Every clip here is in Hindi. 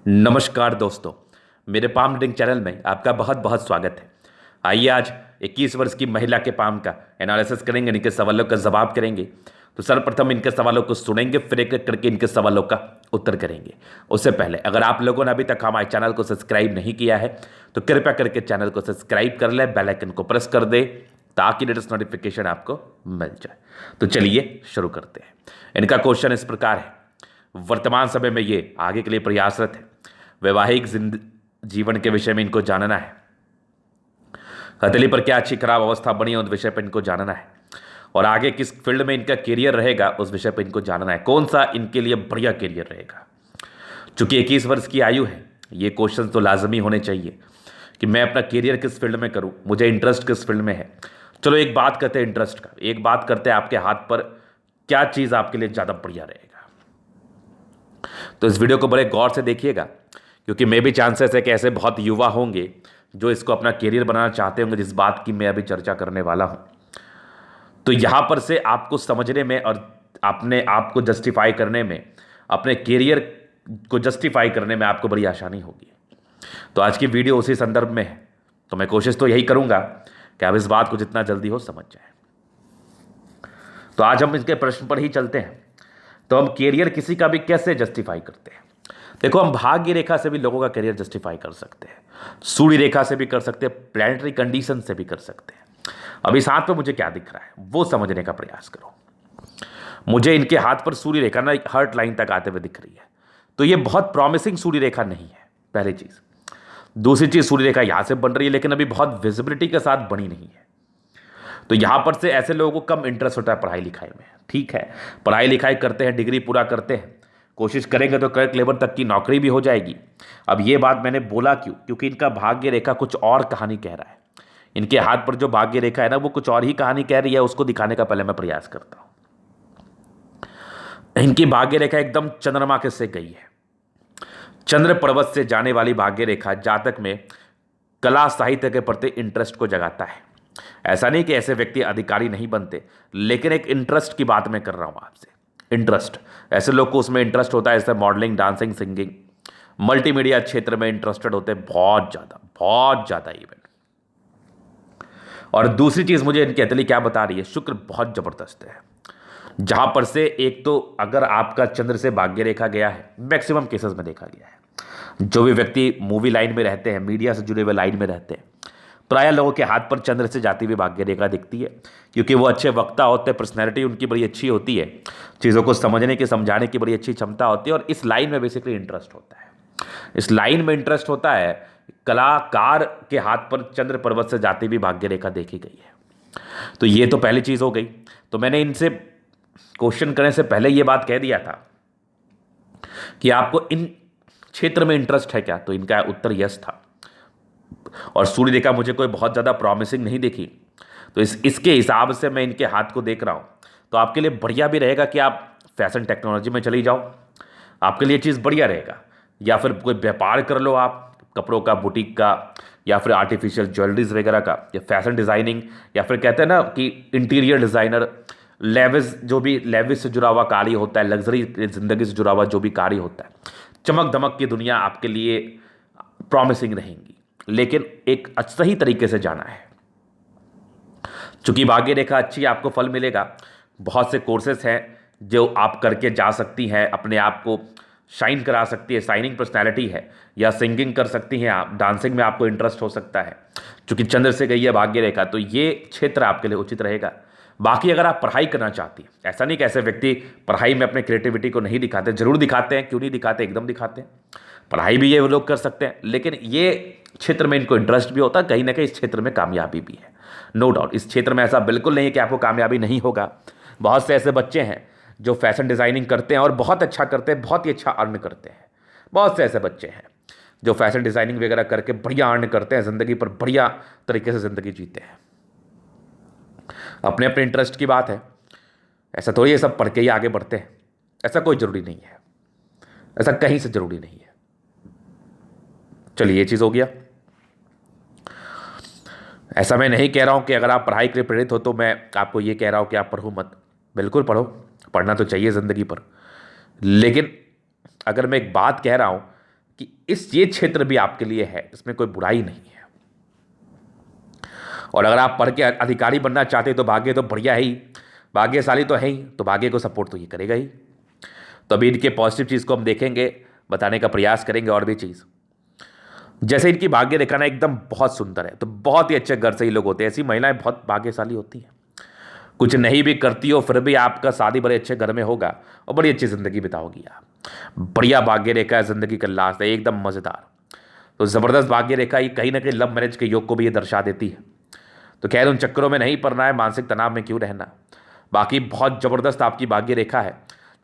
नमस्कार दोस्तों, मेरे पाम रीडिंग चैनल में आपका बहुत बहुत स्वागत है। आइए आज 21 वर्ष की महिला के पाम का एनालिसिस करेंगे, इनके सवालों का जवाब करेंगे। तो सर्वप्रथम इनके सवालों को सुनेंगे, फिर एक एक करके इनके सवालों का उत्तर करेंगे। उससे पहले अगर आप लोगों ने अभी तक हमारे चैनल को सब्सक्राइब नहीं किया है तो कृपया करके चैनल को सब्सक्राइब कर ले, बेल आइकन को प्रेस कर दे ताकि लेटेस्ट नोटिफिकेशन आपको मिल जाए। तो चलिए शुरू करते हैं। इनका क्वेश्चन इस प्रकार है, वर्तमान समय में ये आगे के लिए प्रयासरत है, वैवाहिक जीवन के विषय में इनको जानना है। हथेली पर क्या अच्छी खराब अवस्था बनी है उस विषय पर इनको जानना है, और आगे किस फील्ड में इनका करियर रहेगा उस विषय पर इनको जानना है। कौन सा इनके लिए बढ़िया करियर रहेगा। चूंकि 21 वर्ष की आयु है, ये क्वेश्चन तो लाजमी होने चाहिए कि मैं अपना करियर किस फील्ड में करूं, मुझे इंटरेस्ट किस फील्ड में है। चलो एक बात करते हैं इंटरेस्ट का, एक बात करते हैं आपके हाथ पर क्या चीज़ आपके लिए ज़्यादा बढ़िया रहेगा। तो इस वीडियो को बड़े गौर से देखिएगा, क्योंकि मे भी चांसेस है कि ऐसे बहुत युवा होंगे जो इसको अपना करियर बनाना चाहते होंगे, जिस बात की मैं अभी चर्चा करने वाला हूं। तो यहां पर से आपको समझने में और अपने आप को जस्टिफाई करने में, अपने करियर को जस्टिफाई करने में आपको बड़ी आसानी होगी। तो आज की वीडियो उसी संदर्भ में है, तो मैं कोशिश तो यही करूंगा कि आप इस बात को जितना जल्दी हो समझ जाए। तो आज हम इसके प्रश्न पर ही चलते हैं। तो हम करियर किसी का भी कैसे जस्टिफाई करते हैं। देखो, हम भाग्य रेखा से भी लोगों का करियर जस्टिफाई कर सकते हैं, सूर्य रेखा से भी कर सकते हैं, प्लैनेटरी कंडीशन से भी कर सकते हैं। अभी इस हाथ पे मुझे क्या दिख रहा है वो समझने का प्रयास करो। मुझे इनके हाथ पर सूर्य रेखा ना हार्ट लाइन तक आते हुए दिख रही है, तो ये बहुत प्रॉमिसिंग सूर्य रेखा नहीं है, पहली चीज। दूसरी चीज, सूर्य रेखा यहां से बन रही है लेकिन अभी बहुत विजिबिलिटी के साथ बनी नहीं है। तो यहां पर से ऐसे लोगों को कम इंटरेस्ट होता है पढ़ाई लिखाई में। ठीक है, पढ़ाई लिखाई करते हैं, डिग्री पूरा करते हैं, कोशिश करेंगे तो क्लर्क लेवल तक की नौकरी भी हो जाएगी। अब ये बात मैंने बोला क्यों, क्योंकि इनका भाग्य रेखा कुछ और कहानी कह रहा है। इनके हाथ पर जो भाग्य रेखा है ना, वो कुछ और ही कहानी कह रही है। उसको दिखाने का पहले मैं प्रयास करता हूं। इनकी भाग्य रेखा एकदम चंद्रमा के से गई है। चंद्र पर्वत से जाने वाली भाग्य रेखा जातक में कला साहित्य के प्रति इंटरेस्ट को जगाता है। ऐसा नहीं कि ऐसे व्यक्ति अधिकारी नहीं बनते, लेकिन एक इंटरेस्ट की बात मैं कर रहा हूं आपसे। इंटरेस्ट, ऐसे लोग को उसमें इंटरेस्ट होता है, जैसे मॉडलिंग, डांसिंग, सिंगिंग, मल्टीमीडिया क्षेत्र में इंटरेस्टेड होते हैं, बहुत ज़्यादा इवन। और दूसरी चीज़ मुझे इनकी हथेली क्या बता रही है, शुक्र बहुत ज़बरदस्त है। जहां पर से एक तो अगर आपका चंद्र से भाग्य रेखा गया है, मैक्सिमम केसेस में देखा गया है, जो भी व्यक्ति मूवी लाइन में रहते हैं, मीडिया से जुड़े हुए लाइन में रहते हैं, प्राय लोगों के हाथ पर चंद्र से जाती हुई भाग्य रेखा दिखती है, क्योंकि वो अच्छे वक्ता होते हैं, पर्सनैलिटी उनकी बड़ी अच्छी होती है, चीज़ों को समझने की, समझाने की बड़ी अच्छी क्षमता होती है, और इस लाइन में बेसिकली इंटरेस्ट होता है। इस लाइन में इंटरेस्ट होता है। कलाकार के हाथ पर चंद्र पर्वत से जाती हुई भाग्य रेखा देखी गई है। तो ये तो पहली चीज़ हो गई। तो मैंने इनसे क्वेश्चन करने से पहले ये बात कह दिया था कि आपको इन क्षेत्र में इंटरेस्ट है क्या, तो इनका उत्तर यस था। और सूर्य रेखा मुझे कोई बहुत ज़्यादा प्रॉमिसिंग नहीं दिखी, तो इसके हिसाब से मैं इनके हाथ को देख रहा हूँ। तो आपके लिए बढ़िया भी रहेगा कि आप फैशन टेक्नोलॉजी में चली जाओ, आपके लिए चीज़ बढ़िया रहेगा। या फिर कोई व्यापार कर लो आप, कपड़ों का, बुटीक का, या फिर आर्टिफिशियल ज्वेलरीज वगैरह का, या फैशन डिज़ाइनिंग, या फिर कहते हैं ना कि इंटीरियर डिज़ाइनर, लेविस, जो भी लेविस से जुड़ा हुआ कार्य होता है, लग्जरी ज़िंदगी से जुड़ा हुआ जो भी कार्य होता है, चमक धमक की दुनिया आपके लिए प्रॉमिसिंग रहेंगी, लेकिन एक सही तरीके से जाना है। चूंकि भाग्य रेखा अच्छी, आपको फल मिलेगा। बहुत से कोर्सेस हैं जो आप करके जा सकती हैं, अपने आप को शाइन करा सकती है, शाइनिंग पर्सनैलिटी है, या सिंगिंग कर सकती हैं आप, डांसिंग में आपको इंटरेस्ट हो सकता है। चूंकि चंद्र से गई है भाग्य रेखा, तो ये क्षेत्र आपके लिए उचित रहेगा। बाकी अगर आप पढ़ाई करना चाहती हैं, ऐसा नहीं कि ऐसे व्यक्ति पढ़ाई में अपने क्रिएटिविटी को नहीं दिखाते, जरूर दिखाते हैं, क्यों नहीं दिखाते, एकदम दिखाते हैं। पढ़ाई भी ये लोग कर सकते हैं, लेकिन ये क्षेत्र में इनको इंटरेस्ट भी होता है, कहीं ना कहीं इस क्षेत्र में कामयाबी भी है। नो डाउट, इस क्षेत्र में ऐसा बिल्कुल नहीं है कि आपको कामयाबी नहीं होगा। बहुत से ऐसे बच्चे हैं जो फैशन डिज़ाइनिंग करते हैं और बहुत अच्छा करते हैं, बहुत ही अच्छा अर्न करते हैं। बहुत से ऐसे बच्चे हैं जो फैशन डिज़ाइनिंग वगैरह करके बढ़िया अर्न करते हैं, ज़िंदगी पर बढ़िया तरीके से ज़िंदगी जीते हैं। अपने अपने इंटरेस्ट की बात है। ऐसा थोड़ी ये सब पढ़ के ही आगे बढ़ते हैं, ऐसा कोई ज़रूरी नहीं है, ऐसा कहीं से ज़रूरी नहीं है। चलिए, ये चीज़ हो गया। ऐसा मैं नहीं कह रहा हूं कि अगर आप पढ़ाई के लिए प्रेरित हो तो मैं आपको ये कह रहा हूं कि आप पढ़ो मत। बिल्कुल पढ़ो, पढ़ना तो चाहिए ज़िंदगी पर। लेकिन अगर मैं एक बात कह रहा हूं कि ये क्षेत्र भी आपके लिए है, इसमें कोई बुराई नहीं है। और अगर आप पढ़ के अधिकारी बनना चाहते तो भाग्य तो बढ़िया है ही, भाग्यशाली तो है ही, तो भाग्य को सपोर्ट तो ये करेगा ही। तो अभी इनके पॉजिटिव चीज़ को हम देखेंगे, बताने का प्रयास करेंगे। और भी चीज़, जैसे इनकी भाग्य रेखा ना एकदम बहुत सुंदर है, तो बहुत ही अच्छे घर से ही लोग होते हैं। ऐसी महिलाएं बहुत भाग्यशाली होती हैं, कुछ नहीं भी करती हो फिर भी आपका शादी बड़े अच्छे घर में होगा और बड़ी अच्छी ज़िंदगी बिताओगी आप। बढ़िया भाग्य रेखा है, ज़िंदगी का लास्ट है, एकदम मज़ेदार। तो ज़बरदस्त भाग्य रेखा ये कहीं ना कहीं लव मैरिज के योग को भी ये दर्शा देती है। तो खैर उन चक्करों में नहीं पड़ना है, मानसिक तनाव में क्यों रहना। बाकी बहुत ज़बरदस्त आपकी भाग्य रेखा है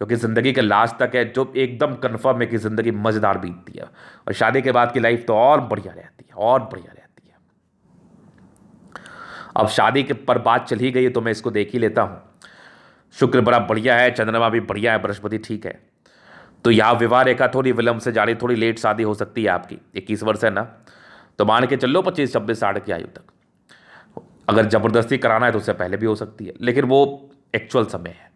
जो कि ज़िंदगी के लास्ट तक है, जो एकदम कन्फर्म है कि ज़िंदगी मज़ेदार बीतती है और शादी के बाद की लाइफ तो और बढ़िया रहती है, और बढ़िया रहती है। अब शादी के पर बात चल ही गई है तो मैं इसको देख ही लेता हूँ। शुक्र बड़ा बढ़िया है, चंद्रमा भी बढ़िया है, बृहस्पति ठीक है। तो यहाँ विवाह रेखा थोड़ी विलंब से जारी, थोड़ी लेट शादी हो सकती है आपकी। 21 वर्ष है ना, तो मान के चलो 25, 26, 60 की आयु तक। अगर ज़बरदस्ती कराना है तो उससे पहले भी हो सकती है, लेकिन वो एक्चुअल समय है।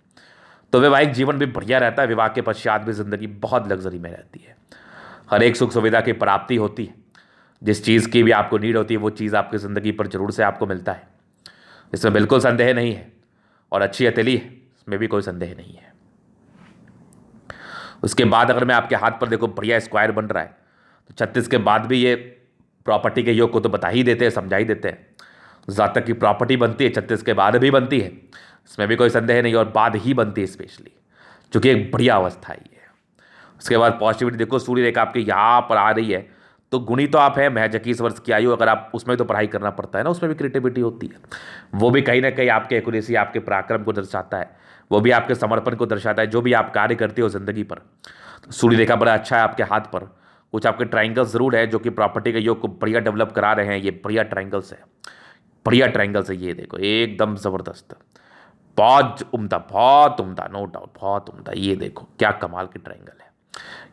तो वैवाहिक जीवन भी बढ़िया रहता है, विवाह के पश्चात भी ज़िंदगी बहुत लग्जरी में रहती है। हर एक सुख सुविधा की प्राप्ति होती है, जिस चीज़ की भी आपको नीड होती है वो चीज़ आपकी ज़िंदगी पर जरूर से आपको मिलता है, इसमें बिल्कुल संदेह नहीं है। और अच्छी हथेली है, इसमें भी कोई संदेह नहीं है। उसके बाद अगर मैं आपके हाथ पर देखो बढ़िया स्क्वायर बन रहा है, तो 36 के बाद भी ये प्रॉपर्टी के योग को तो बता ही देते हैं, समझा ही देते हैं। जातक की प्रॉपर्टी बनती है, 36 के बाद भी बनती है, इसमें भी कोई संदेह नहीं, और बाद ही बनती है स्पेशली, क्योंकि एक बढ़िया अवस्था ही है। उसके बाद पॉजिटिविटी देखो, सूर्य रेखा आपके यहाँ पर आ रही है, तो गुणी तो आप हैं, महज 21 वर्ष की आयु। अगर आप उसमें तो पढ़ाई करना पड़ता है ना, उसमें भी क्रिएटिविटी होती है, वो भी कहीं ना कहीं आपके एक्यूरेसी, आपके पराक्रम को दर्शाता है, वो भी आपके समर्पण को दर्शाता है, जो भी आप कार्य करते हो जिंदगी पर। तो सूर्य रेखा बड़ा अच्छा है आपके हाथ पर। कुछ आपके ट्राइंगल्स जरूर है जो कि प्रॉपर्टी के योग को बढ़िया डेवलप करा रहे हैं। ये बढ़िया ट्राइंगल्स है, बढ़िया ट्राइंगल्स है, ये देखो एकदम ज़बरदस्त, बहुत उम्दा, नो डाउट, बहुत उम्दा। ये देखो क्या कमाल की ट्राइंगल है,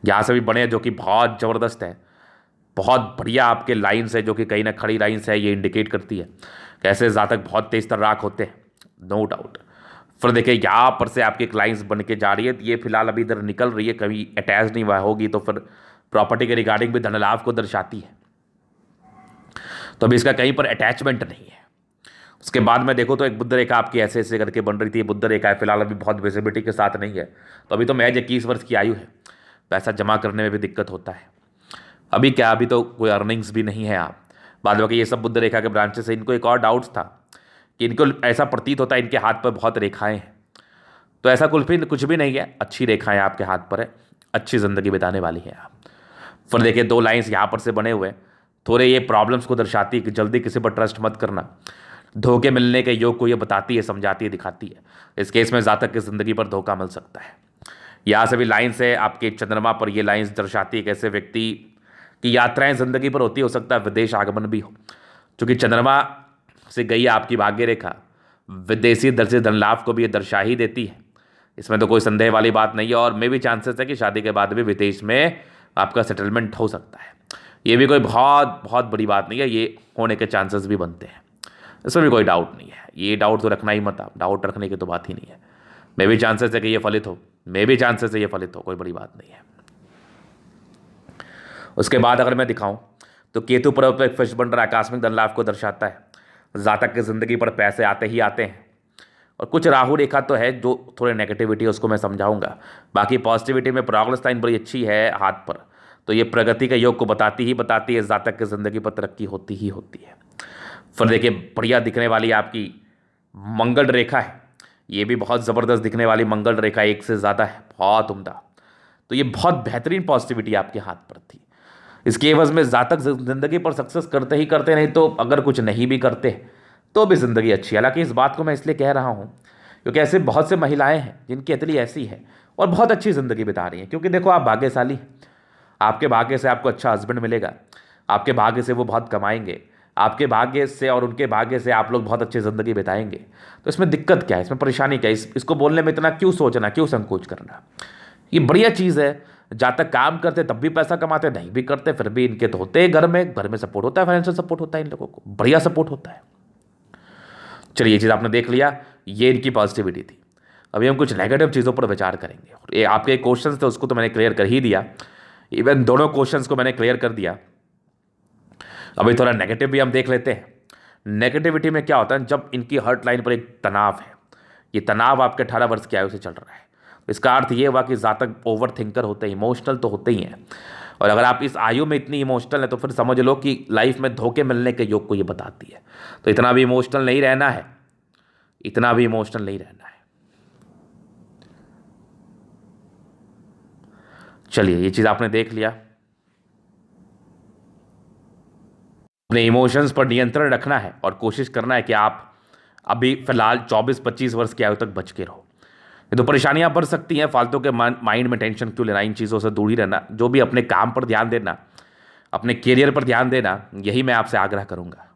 यहाँ से भी बने हैं जो कि बहुत ज़बरदस्त है। बहुत बढ़िया आपके लाइन्स है जो कि कहीं ना खड़ी लाइन्स है, ये इंडिकेट करती है कैसे जातक बहुत तेज तर्राक होते हैं, नो डाउट। फिर देखिए यहाँ पर से आपकी एक लाइन्स बन के जा रही है, ये फिलहाल अभी इधर निकल रही है, कभी अटैच नहीं हुआ होगी, तो फिर प्रॉपर्टी के रिगार्डिंग भी धन लाभ को दर्शाती है। तो अभी इसका कहीं पर अटैचमेंट नहीं है। उसके बाद में देखो तो एक बुद्ध रेखा आपकी ऐसे ऐसे करके बन रही थी, बुद्ध रेखा है, फिलहाल अभी बहुत विजिबिलिटी के साथ नहीं है, तो अभी तो महज 21 वर्ष की आयु है, पैसा जमा करने में भी दिक्कत होता है। अभी क्या, अभी तो कोई अर्निंग्स भी नहीं है आप। बाद बाकी ये सब बुद्ध रेखा के ब्रांचेस है। इनको एक और डाउट्स था कि इनको ऐसा प्रतीत होता है इनके हाथ पर बहुत रेखाएं हैं, तो ऐसा कुछ भी नहीं है, अच्छी रेखाएं आपके हाथ पर है, अच्छी ज़िंदगी बिताने वाली है आप। फिर देखिए 2 लाइन्स यहाँ पर से बने हुए हैं, थोड़े ये प्रॉब्लम्स को दर्शाती है कि जल्दी किसी पर ट्रस्ट मत करना, धोखे मिलने के योग को ये बताती है, समझाती है, दिखाती है। इस केस में जातक की ज़िंदगी पर धोखा मिल सकता है। यहाँ से भी लाइन्स है आपके चंद्रमा पर, ये लाइन्स दर्शाती है कैसे व्यक्ति की यात्राएं ज़िंदगी पर होती, हो सकता है विदेश आगमन भी हो, क्योंकि चंद्रमा से गई आपकी भाग्य रेखा विदेशी दर से धन लाभ को भी ये दर्शा ही देती है, इसमें तो कोई संदेह वाली बात नहीं है। और मे भी चांसेस है कि शादी के बाद भी विदेश में आपका सेटलमेंट हो सकता है, ये भी कोई बहुत बहुत बड़ी बात नहीं है, ये होने के चांसेस भी बनते हैं, इसमें भी कोई डाउट नहीं है। ये डाउट तो रखना ही मत, आप डाउट रखने की तो बात ही नहीं है। मे भी चांसेस है कि ये फलित हो, मे भी चांसेस है ये फलित हो, कोई बड़ी बात नहीं है। उसके बाद अगर मैं दिखाऊं तो केतु पर्व पर एक फिश बन रहा है, आकस्मिक धन लाभ को दर्शाता है, जातक की जिंदगी पर पैसे आते ही आते हैं। और कुछ राहु रेखा तो है जो थोड़े नेगेटिविटी है, उसको मैं समझाऊंगा। बाकी पॉजिटिविटी में प्रोग्रेस लाइन बड़ी अच्छी है हाथ पर, तो ये प्रगति के योग को बताती है, जातक की जिंदगी पर तरक्की होती ही होती है। फिर देखिए बढ़िया दिखने वाली आपकी मंगल रेखा है, ये भी बहुत ज़बरदस्त दिखने वाली मंगल रेखा, एक से ज़्यादा है, बहुत उम्दा। तो ये बहुत बेहतरीन पॉजिटिविटी आपके हाथ पर थी। इसके एवज में जातक जिंदगी पर सक्सेस करते ही करते, नहीं तो अगर कुछ नहीं भी करते तो भी ज़िंदगी अच्छी है। हालांकि इस बात को मैं इसलिए कह रहा हूँ क्योंकि ऐसे बहुत से महिलाएं हैं जिनकी अतली ऐसी है और बहुत अच्छी ज़िंदगी बिता रही हैं। क्योंकि देखो आप भाग्यशाली, आपके भाग्य से आपको अच्छा हस्बैंड मिलेगा, आपके भाग्य से वो बहुत कमाएंगे, आपके भाग्य से और उनके भाग्य से आप लोग बहुत अच्छी ज़िंदगी बिताएंगे। तो इसमें दिक्कत क्या है, इसमें परेशानी क्या है, इसको बोलने में इतना क्यों सोचना, क्यों संकोच करना। ये बढ़िया चीज़ है। जातक काम करते तब भी पैसा कमाते, नहीं भी करते फिर भी इनके तो होते हैं, घर में सपोर्ट होता है, फाइनेंशियल सपोर्ट होता है, इन लोगों को बढ़िया सपोर्ट होता है। चलिए ये चीज़ आपने देख लिया, ये इनकी पॉजिटिविटी थी। अभी हम कुछ नेगेटिव चीज़ों पर विचार करेंगे। ये आपके क्वेश्चन थे उसको तो मैंने क्लियर कर ही दिया। इवन दोनों क्वेश्चंस को मैंने क्लियर कर दिया। अभी थोड़ा नेगेटिव भी हम देख लेते हैं। नेगेटिविटी में क्या होता है, जब इनकी हर्ट लाइन पर एक तनाव है, ये तनाव आपके 18 वर्ष की आयु से चल रहा है, तो इसका अर्थ ये हुआ कि जातक ओवर थिंकर होते हैं, इमोशनल तो होते ही हैं। और अगर आप इस आयु में इतनी इमोशनल है तो फिर समझ लो कि लाइफ में धोखे मिलने के योग को ये बताती है। तो इतना भी इमोशनल नहीं रहना है, इतना भी इमोशनल नहीं रहना है। चलिए, ये चीज़ आपने देख लिया। अपने इमोशंस पर नियंत्रण रखना है और कोशिश करना है कि आप अभी फिलहाल 24-25 वर्ष की आयु तक बच के रहो। ये तो परेशानियां बढ़ सकती हैं, फालतू के माइंड में टेंशन क्यों लेना, इन चीज़ों से दूर ही रहना, जो भी अपने काम पर ध्यान देना, अपने करियर पर ध्यान देना, यही मैं आपसे आग्रह करूंगा।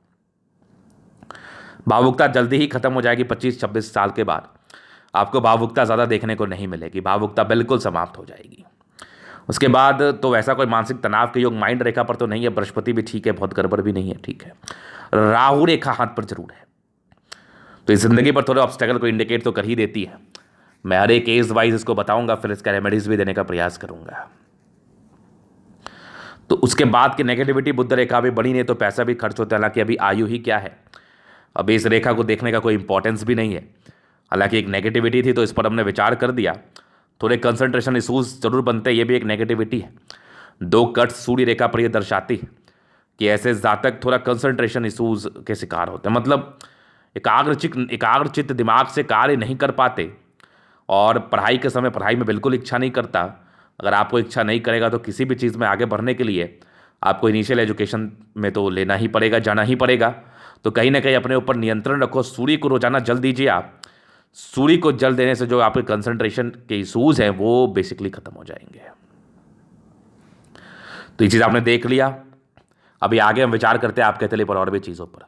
भावुकता जल्दी ही खत्म हो जाएगी। 25-26 साल के बाद आपको भावुकता ज़्यादा देखने को नहीं मिलेगी, भावुकता बिल्कुल समाप्त हो जाएगी। उसके बाद तो वैसा कोई मानसिक तनाव के योग माइंड रेखा पर तो नहीं है। बृहस्पति भी ठीक है, बहुत गड़बड़ भी नहीं है, ठीक है। राहु रेखा हाथ पर जरूर है, तो इस जिंदगी पर थोड़े ऑब्स्टेकल को इंडिकेट तो कर ही देती है। मैं हर एक केस वाइज इसको बताऊंगा, फिर इसका रेमेडीज भी देने का प्रयास करूंगा। तो उसके बाद की नेगेटिविटी, बुध रेखा भी बड़ी नहीं तो पैसा भी खर्च होता है। हालांकि अभी आयु ही क्या है, अभी इस रेखा को देखने का कोई इंपॉर्टेंस भी नहीं है। हालांकि एक नेगेटिविटी थी तो इस पर हमने विचार कर दिया। थोड़े कंसंट्रेशन इशूज जरूर बनते हैं, ये भी एक नेगेटिविटी है। 2 कट सूर्य रेखा पर यह दर्शाती है कि ऐसे जातक थोड़ा कंसंट्रेशन इशूज के शिकार होते हैं। मतलब एकाग्रचित्त दिमाग से कार्य नहीं कर पाते, और पढ़ाई के समय पढ़ाई में बिल्कुल इच्छा नहीं करता। अगर आपको इच्छा नहीं करेगा तो किसी भी चीज़ में आगे बढ़ने के लिए आपको इनिशियल एजुकेशन में तो लेना ही पड़ेगा, जाना ही पड़ेगा। तो कहीं ना कहीं अपने ऊपर नियंत्रण रखो। सूर्य को रोजाना जल दीजिए आप। सूर्य को जल देने से जो आपके कंसंट्रेशन के इशूज हैं वो बेसिकली खत्म हो जाएंगे। तो ये चीज़ आपने देख लिया। अभी आगे हम विचार करते हैं आपके तले पर और भी चीज़ों पर।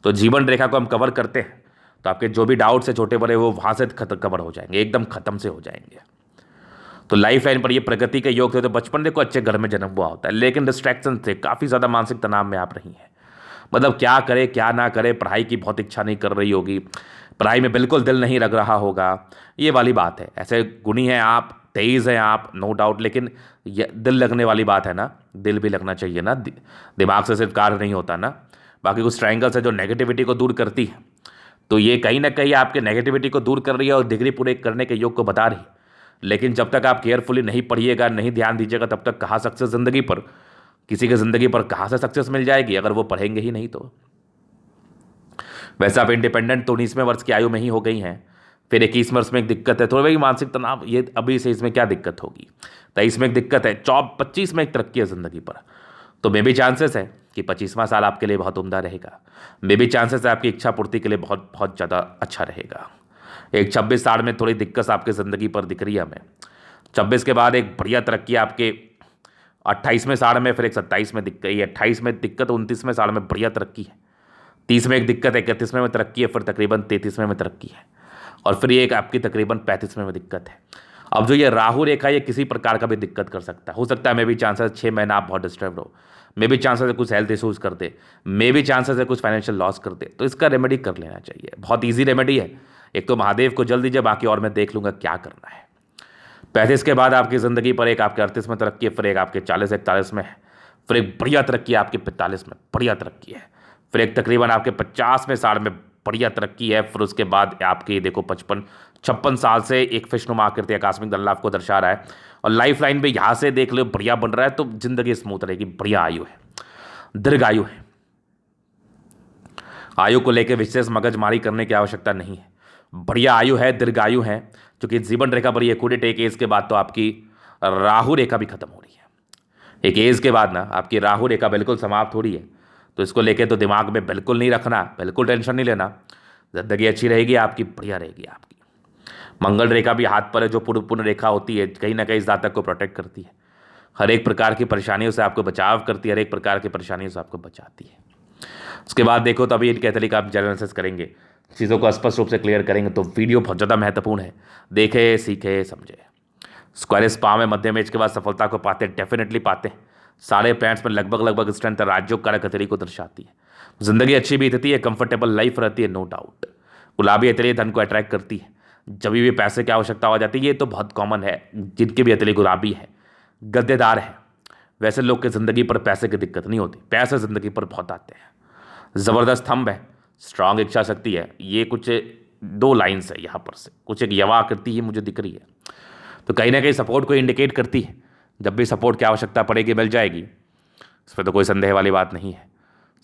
तो जीवन रेखा को हम कवर करते हैं, तो आपके जो भी डाउट्स है छोटे बड़े वो वहाँ से कवर हो जाएंगे, एकदम खत्म से हो जाएंगे। तो लाइफ लाइन पर ये प्रगति के योग थे। तो बचपन देखो अच्छे घर में जन्म हुआ होता है, लेकिन डिस्ट्रैक्शन थे, काफ़ी ज़्यादा मानसिक तनाव में आप रही हैं। मतलब क्या करे क्या ना करे, पढ़ाई की बहुत इच्छा नहीं कर रही होगी, पढ़ाई में बिल्कुल दिल नहीं लग रहा होगा, ये वाली बात है। ऐसे गुणी हैं आप, तेज हैं आप, नो डाउट, लेकिन दिल लगने वाली बात है ना, दिल भी लगना चाहिए ना, दिमाग से सिर्फ कार्य नहीं होता ना। बाकी कुछ ट्रायंगल्स है जो नेगेटिविटी को दूर करती है, तो ये कहीं ना कहीं आपके नेगेटिविटी को दूर कर रही है और डिग्री पूरे करने के योग को बता रही है। लेकिन जब तक आप केयरफुली नहीं पढ़िएगा, नहीं ध्यान दीजिएगा, तब तक कहाँ सक्सेस ज़िंदगी पर, किसी की ज़िंदगी पर कहाँ से सक्सेस मिल जाएगी अगर वो पढ़ेंगे ही नहीं तो। वैसे आप इंडिपेंडेंट तो 19वें वर्ष की आयु में ही हो गई हैं, फिर 21 वर्ष में एक दिक्कत है, थोड़ा वही मानसिक तनाव, ये अभी से इसमें क्या दिक्कत होगी। 23 में एक दिक्कत है, 25 में एक तरक्की है ज़िंदगी पर। तो मे भी चांसेस है कि 25वां साल आपके लिए बहुत उम्दा रहेगा। मे भी चांसेस है आपकी इच्छा पूर्ति के लिए बहुत बहुत ज़्यादा अच्छा रहेगा। एक 26 साल में थोड़ी दिक्कत आपकी ज़िंदगी पर दिख रही है हमें। 26 के बाद एक बढ़िया तरक्की आपके 28वें साल में, फिर एक 27 में दिक्कत, 28 में दिक्कत, 29वें साल में बढ़िया तरक्की है, 30 में एक दिक्कत है, 31वें में तरक्की है, फिर तकरीबन 33वें में तरक्की है, और फिर ये एक आपकी तकरीबन 35वें में दिक्कत है। अब जो ये राहु रेखा, ये किसी प्रकार का भी दिक्कत कर सकता है। हो सकता है मे भी चांसेस 6 महीना आप बहुत डिस्टर्ब हो, मे भी चांसेस है कुछ हेल्थ इशूज़ कर दे, मे भी चांसेस है कुछ फाइनेंशियल लॉस कर दे। तो इसका रेमेडी कर लेना चाहिए, बहुत ईजी रेमेडी है। एक तो महादेव को जल दीजिए, बाकी और मैं देख लूँगा क्या करना है। 35 के बाद आपकी ज़िंदगी पर एक आपके 38 में तरक्की है, फिर एक आपके 40-41 में है, फिर एक बढ़िया तरक्की है आपके 45 में, बढ़िया तरक्की है, फिर एक तकरीबन आपके 50वें साल में बढ़िया तरक्की है, फिर उसके बाद आपके देखो 55-56 साल से एक फिश्नुमा आकृति आकस्मिक धन लाभ को दर्शा रहा है, और लाइफ लाइन पे यहाँ से देख लो बढ़िया बन रहा है, तो जिंदगी स्मूथ रहेगी, बढ़िया आयु है, दीर्घ आयु है। आयु को लेकर विशेष मगजमारी करने की आवश्यकता नहीं है, बढ़िया आयु है, दीर्घ आयु है। क्योंकि जीवन रेखा पर ये कूड़े एक एज के बाद तो आपकी राहु रेखा भी खत्म हो रही है। एक एज के बाद ना आपकी राहु रेखा बिल्कुल समाप्त हो रही है, तो इसको लेके तो दिमाग में बिल्कुल नहीं रखना, बिल्कुल टेंशन नहीं लेना। जिंदगी अच्छी रहेगी आपकी, बढ़िया रहेगी आपकी। मंगल रेखा भी हाथ पर है, जो पुण्य रेखा होती है, कहीं ना कहीं इस जातक को प्रोटेक्ट करती है, हर एक प्रकार की परेशानियों से आपको बचाव करती है, हर एक प्रकार की परेशानियों से आपको बचाती है। उसके बाद देखो तो अभी इन कैथोलिक आप एनालिसिस करेंगे, चीज़ों को स्पष्ट रूप से क्लियर करेंगे, तो वीडियो बहुत ज़्यादा महत्वपूर्ण है, देखे सीखे समझे। स्क्वायर स्पा में मध्यम एज के बाद सफलता को पाते, डेफिनेटली पाते। सारे प्लैनेट्स में लगभग स्ट्रेंथ राज्यों कारक हथेली को दर्शाती है। जिंदगी अच्छी बीतती है, कंफर्टेबल लाइफ रहती है, नो डाउट। गुलाबी हथेली धन को अट्रैक्ट करती है, जब भी पैसे की आवश्यकता हो जाती है, ये तो बहुत कॉमन है, जिनकी भी हथेली गुलाबी है, गद्देदार है, वैसे लोग की ज़िंदगी पर पैसे की दिक्कत नहीं होती, पैसे ज़िंदगी पर बहुत आते हैं। ज़बरदस्त थंब है, स्ट्रांग इच्छा शक्ति है। ये कुछ 2 लाइन्स है यहाँ पर से, कुछ एक यवा आकृति ही मुझे दिख रही है, तो कहीं ना कहीं सपोर्ट को इंडिकेट करती है। जब भी सपोर्ट की आवश्यकता पड़ेगी मिल जाएगी, इसमें तो कोई संदेह वाली बात नहीं है।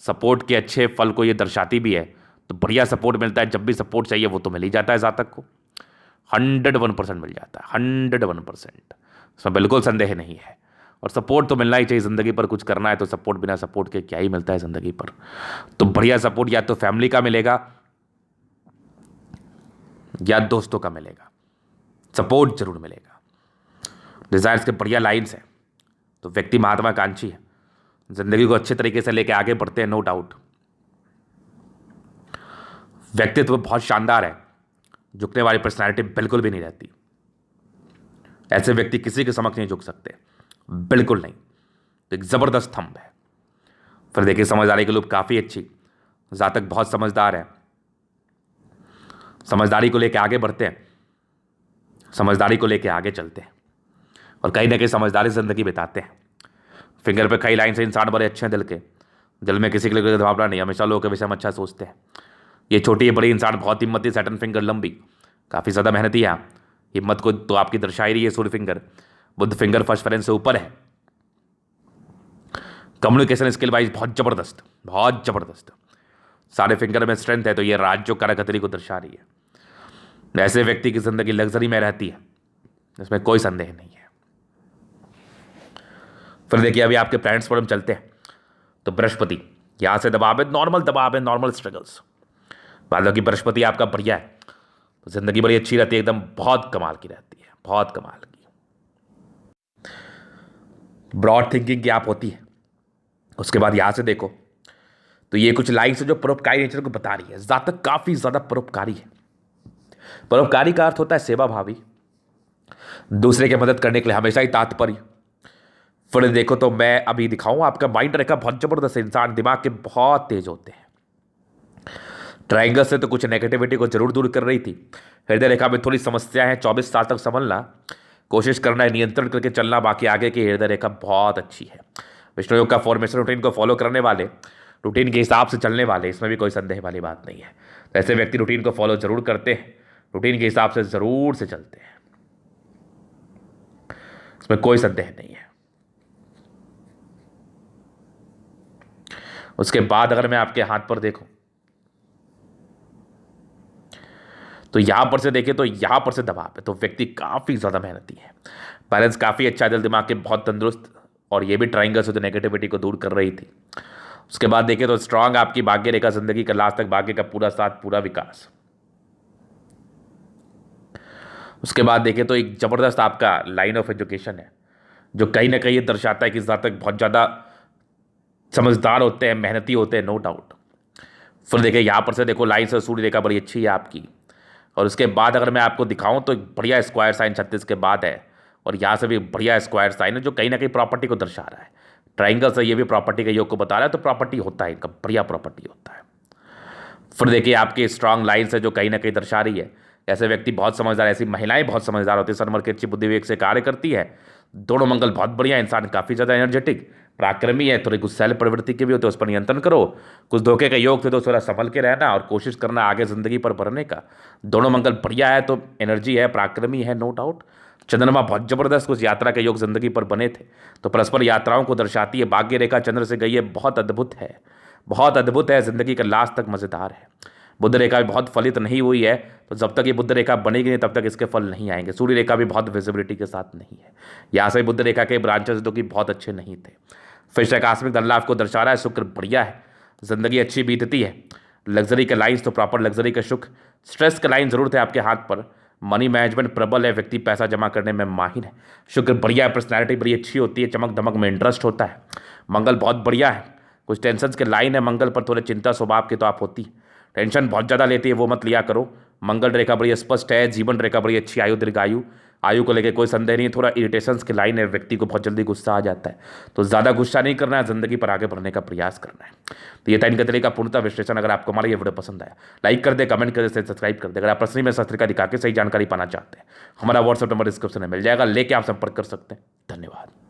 सपोर्ट के अच्छे फल को ये दर्शाती भी है, तो बढ़िया सपोर्ट मिलता है। जब भी सपोर्ट चाहिए वो तो मिल ही जाता है जातक को, 101% मिल जाता है, 101%, इसमें बिल्कुल संदेह नहीं है। और सपोर्ट तो मिलना ही चाहिए, ज़िंदगी पर कुछ करना है तो सपोर्ट, बिना सपोर्ट के क्या ही मिलता है ज़िंदगी पर। तो बढ़िया सपोर्ट या तो फैमिली का मिलेगा या दोस्तों का मिलेगा, सपोर्ट जरूर मिलेगा। डिजायर्स के बढ़िया लाइन्स हैं। तो व्यक्ति महात्माकांक्षी है, जिंदगी को अच्छे तरीके से लेके आगे बढ़ते हैं, नो डाउट। व्यक्तित्व बहुत शानदार है, झुकने वाली पर्सनैलिटी बिल्कुल भी नहीं रहती। ऐसे व्यक्ति किसी के समक्ष नहीं झुक सकते, बिल्कुल नहीं। तो एक जबरदस्त थंब है। फिर देखिए समझदारी की लूप काफी अच्छी, जातक बहुत समझदार है, समझदारी को लेके आगे बढ़ते हैं, समझदारी को लेके आगे चलते हैं और कहीं ना कहीं समझदारी जिंदगी बिताते हैं। फिंगर पे कई लाइन से इंसान बड़े अच्छे हैं दिल के, दिल में किसी के लिए भावना नहीं, हमेशा लोगों के विषय में अच्छा सोचते हैं। ये छोटी बड़ी इंसान बहुत हिम्मती, सैटर्न फिंगर लंबी, काफ़ी ज़्यादा मेहनती है। हिम्मत को तो आपकी दर्शाई रही है सूर्य फिंगर, बुध फिंगर फर्स्ट फ्रेंड से ऊपर है। कम्युनिकेशन स्किल वाइज बहुत ज़बरदस्त, बहुत ज़बरदस्त। सारे फिंगर में स्ट्रेंथ है, तो ये राज्य कारकतरी को दर्शा रही है। ऐसे व्यक्ति की जिंदगी लग्जरी में रहती है, इसमें कोई संदेह नहीं है। फिर देखिए अभी आपके प्लैनेट्स पर हम चलते हैं। तो बृहस्पति यहां से दबाव है, नॉर्मल दबाव है, नॉर्मल स्ट्रगल्स। बाद की बृहस्पति आपका बढ़िया है, तो जिंदगी बड़ी अच्छी रहती है, एकदम बहुत कमाल की रहती है, बहुत कमाल की। ब्रॉड थिंकिंग की आप होती है। उसके बाद यहां से देखो तो ये कुछ लाइन्स जो परोपकारी नेचर को बता रही है। जातक काफी ज्यादा परोपकारी है। परोपकारी का अर्थ होता है सेवा भावी, दूसरे की मदद करने के लिए हमेशा ही तात्पर्य। फिर देखो तो मैं अभी दिखाऊं, आपका माइंड रेखा बहुत जबरदस्त है, इंसान दिमाग के बहुत तेज होते हैं। ट्रायंगल से तो कुछ नेगेटिविटी को जरूर दूर कर रही थी। हृदय रेखा में थोड़ी समस्या है, 24 साल तक संभलना, कोशिश करना है नियंत्रण करके चलना, बाकी आगे की हृदय रेखा बहुत अच्छी है। विष्णु योग का फॉर्मेशन रूटीन को फॉलो करने वाले, रूटीन के हिसाब से चलने वाले, इसमें भी कोई संदेह वाली बात नहीं है। तो ऐसे व्यक्ति रूटीन को फॉलो जरूर करते हैं, रूटीन के हिसाब से जरूर से चलते हैं, इसमें कोई संदेह नहीं है। उसके बाद अगर मैं आपके हाथ पर देखूं तो यहां पर से देखें तो यहां पर से दबाव है, तो व्यक्ति काफी ज्यादा मेहनती है, बैलेंस काफी अच्छा है, दिल दिमाग के बहुत तंदुरुस्त, और ये भी ट्रायंगल से तो नेगेटिविटी को दूर कर रही थी। उसके बाद देखें तो स्ट्रांग आपकी भाग्य रेखा, जिंदगी का लास्ट तक भाग्य का पूरा साथ, पूरा विकास। उसके बाद देखें तो एक जबरदस्त आपका लाइन ऑफ एजुकेशन है, जो कहीं ना कहीं ये दर्शाता है कि जातक बहुत ज्यादा समझदार होते हैं, मेहनती होते हैं, नो डाउट। फिर देखिए यहाँ पर से देखो लाइन से सूर्य रेखा बड़ी अच्छी है आपकी। और उसके बाद अगर मैं आपको दिखाऊं तो एक बढ़िया स्क्वायर साइन 36 के बाद है, और यहाँ से भी बढ़िया स्क्वायर साइन है, जो कहीं ना कहीं प्रॉपर्टी को दर्शा रहा है। ट्राइंगल से ये भी प्रॉपर्टी के योग को बता रहा है, तो प्रॉपर्टी होता है इनका, बढ़िया प्रॉपर्टी होता है। फिर देखिए आपकी स्ट्रांग लाइन से जो कहीं ना कहीं दर्शा रही है, ऐसे व्यक्ति बहुत समझदार, ऐसी महिलाएं बहुत समझदार होती है, सनमर की अच्छी बुद्धि विवेक से कार्य करती है। दोनों मंगल बहुत बढ़िया, इंसान काफ़ी ज़्यादा एनर्जेटिक, पराक्रमी है, थोड़ी गुस्सैल प्रवृत्ति के भी होते हैं, उस पर नियंत्रण करो। कुछ धोखे का योग थे तो थोड़ा संभल के रहना और कोशिश करना आगे जिंदगी पर बढ़ने का। दोनों मंगल बढ़िया है, तो एनर्जी है, पराक्रमी है, नो डाउट। चंद्रमा बहुत जबरदस्त, कुछ यात्रा के योग जिंदगी पर बने थे, तो परस्पर यात्राओं को दर्शाती है। भाग्य रेखा चंद्र से गई है, बहुत अद्भुत है, बहुत अद्भुत है, जिंदगी का लास्ट तक मजेदार है। बुध रेखा भी बहुत फलित नहीं हुई है, तो जब तक ये बुध रेखा बनेगी नहीं तब तक इसके फल नहीं आएंगे। सूर्य रेखा भी बहुत विजिबिलिटी के साथ नहीं है, यहाँ से बुध रेखा के ब्रांचेस जो कि बहुत अच्छे नहीं थे। फिर से आकस्मिक धन लाभ को दर्शा रहा है, शुक्र बढ़िया है, जिंदगी अच्छी बीतती है। लग्जरी के लाइन्स तो प्रॉपर लग्जरी का सुख, स्ट्रेस के लाइन जरूर थे आपके हाथ पर। मनी मैनेजमेंट प्रबल है, व्यक्ति पैसा जमा करने में माहिर है। शुक्र बढ़िया है, पर्सनैलिटी बड़ी अच्छी होती है, चमक धमक में इंटरेस्ट होता है। मंगल बहुत बढ़िया है, कुछ टेंशन के लाइन है मंगल पर, थोड़े चिंता स्वभाव की तो आप होती, टेंशन बहुत ज़्यादा लेती है, वो मत लिया करो। मंगल रेखा बड़ी स्पष्ट है, जीवन रेखा बड़ी अच्छी, आयु दीर्घायु, आयु को लेकर कोई संदेह नहीं। थोड़ा इरिटेशंस की लाइन है, व्यक्ति को बहुत जल्दी गुस्सा आ जाता है, तो ज़्यादा गुस्सा नहीं करना है, जिंदगी पर आगे बढ़ने का प्रयास करना है। तो ये था इनका तरीका पूर्णतः विश्लेषण। अगर आपको हमारा ये वीडियो पसंद आया, लाइक कर दे, कमेंट कर दे, सब्सक्राइब कर दे। अगर आप पर्सनली में शास्त्र का दिखा के सही जानकारी पाना चाहते हैं, हमारा व्हाट्सएप नंबर डिस्क्रिप्शन में मिल जाएगा, लेके आप संपर्क कर सकते हैं। धन्यवाद।